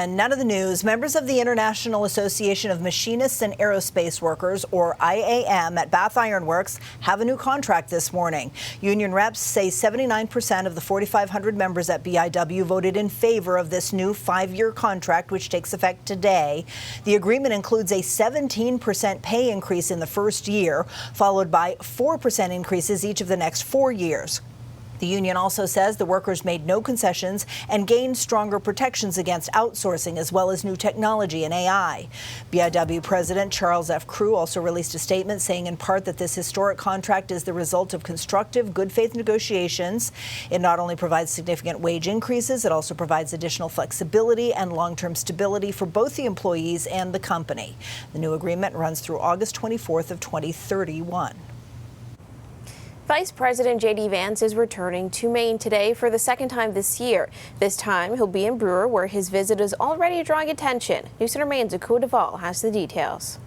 And none of the news. Members of the International Association of Machinists and Aerospace Workers, or IAM, at Bath Iron Works have a new contract this morning. Union reps say 79% of the 4,500 members at BIW voted in favor of this new 5-year contract, which takes effect today. The agreement includes a 17% pay increase in the first year, followed by 4% increases each of the next 4 years. The union also says the workers made no concessions and gained stronger protections against outsourcing, as well as new technology and AI. BIW President Charles F. Crew also released a statement saying in part that this historic contract is the result of constructive, good faith negotiations. It not only provides significant wage increases, it also provides additional flexibility and long-term stability for both the employees and the company. The new agreement runs through August 24th of 2031. Vice President J.D. Vance is returning to Maine today for the second time this year. This time, he'll be in Brewer, where his visit is already drawing attention. News Center Maine's Akua Duvall has the details.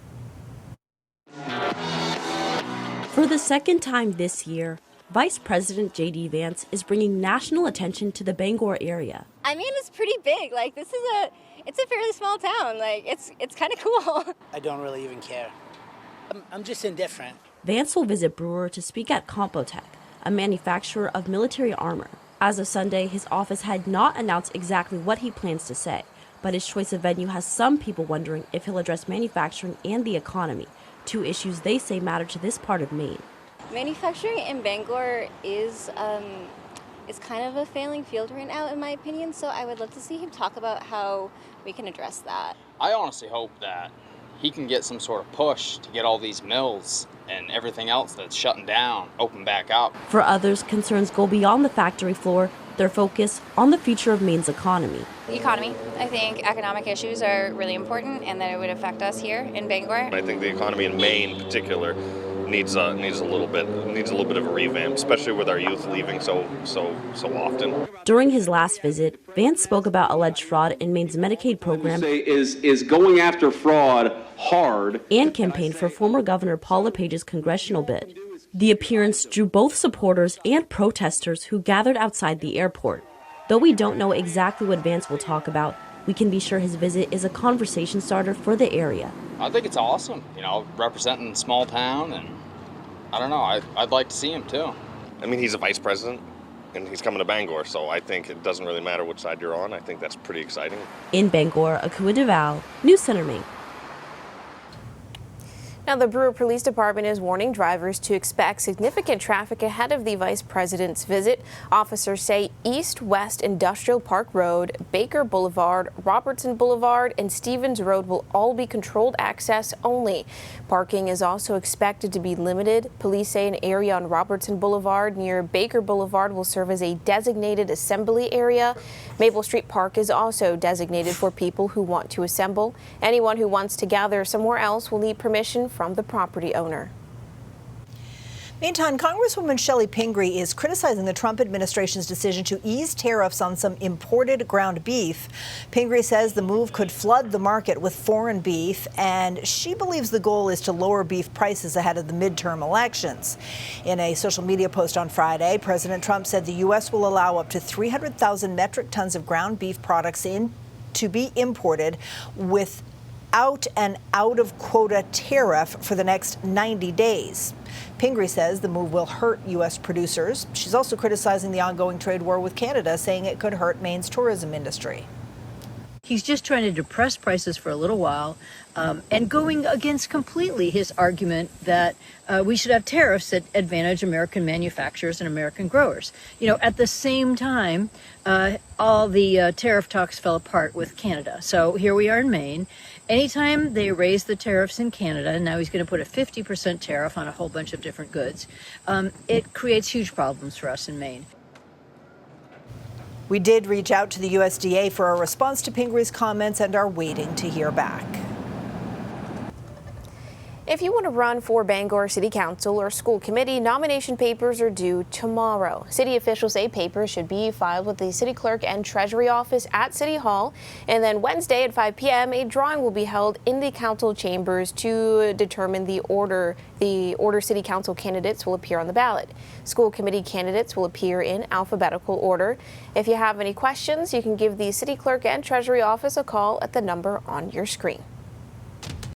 For the second time this year, Vice President J.D. Vance is bringing national attention to the Bangor area. I mean, it's pretty big. Like, it's a fairly small town. Like, it's kind of cool. I don't really even care. I'm just indifferent. Vance will visit Brewer to speak at Compotech, a manufacturer of military armor. As of Sunday, his office had not announced exactly what he plans to say, but his choice of venue has some people wondering if he'll address manufacturing and the economy, two issues they say matter to this part of Maine. Manufacturing in Bangor is kind of a failing field right now, in my opinion, so I would love to see him talk about how we can address that. I honestly hope that he can get some sort of push to get all these mills and everything else that's shutting down open back up. For others, concerns go beyond the factory floor, their focus on the future of Maine's economy. Economy. I think economic issues are really important and that it would affect us here in Bangor. I think the economy in Maine in particular needs a little bit of a revamp, especially with our youth leaving so often. During his last visit, Vance spoke about alleged fraud in Maine's Medicaid program is going after fraud hard and campaigned for former Governor Paul LePage's congressional bid. The appearance drew both supporters and protesters who gathered outside the airport. Though we don't know exactly what Vance will talk about, we can be sure his visit is a conversation starter for the area. I think it's awesome, representing a small town, and I don't know, I'd like to see him too. I mean, he's a vice president, and he's coming to Bangor, so I think it doesn't really matter which side you're on. I think that's pretty exciting. In Bangor, Akua Duvall, News Center Maine. Now, the Brewer Police Department is warning drivers to expect significant traffic ahead of the Vice President's visit. Officers say East-West Industrial Park Road, Baker Boulevard, Robertson Boulevard, and Stevens Road will all be controlled access only. Parking is also expected to be limited. Police say an area on Robertson Boulevard near Baker Boulevard will serve as a designated assembly area. Maple Street Park is also designated for people who want to assemble. Anyone who wants to gather somewhere else will need permission from the property owner. Meantime, Congresswoman Shelley Pingree is criticizing the Trump administration's decision to ease tariffs on some imported ground beef. Pingree says the move could flood the market with foreign beef, and she believes the goal is to lower beef prices ahead of the midterm elections. In a social media post on Friday, President Trump said the U.S. will allow up to 300,000 metric tons of ground beef products to be imported without an out-of-quota tariff for the next 90 days. Pingree says the move will hurt U.S. producers. She's also criticizing the ongoing trade war with Canada, saying it could hurt Maine's tourism industry. He's just trying to depress prices for a little while and going against completely his argument that we should have tariffs that advantage American manufacturers and American growers. At the same time, all the tariff talks fell apart with Canada. So here we are in Maine. Anytime they raise the tariffs in Canada, and now he's going to put a 50% tariff on a whole bunch of different goods, it creates huge problems for us in Maine. We did reach out to the USDA for a response to Pingree's comments and are waiting to hear back. If you want to run for Bangor City Council or school committee, nomination papers are due tomorrow. City officials say papers should be filed with the city clerk and treasury office at City Hall. And then Wednesday at 5 p.m., a drawing will be held in the council chambers to determine the order city council candidates will appear on the ballot. School committee candidates will appear in alphabetical order. If you have any questions, you can give the city clerk and treasury office a call at the number on your screen.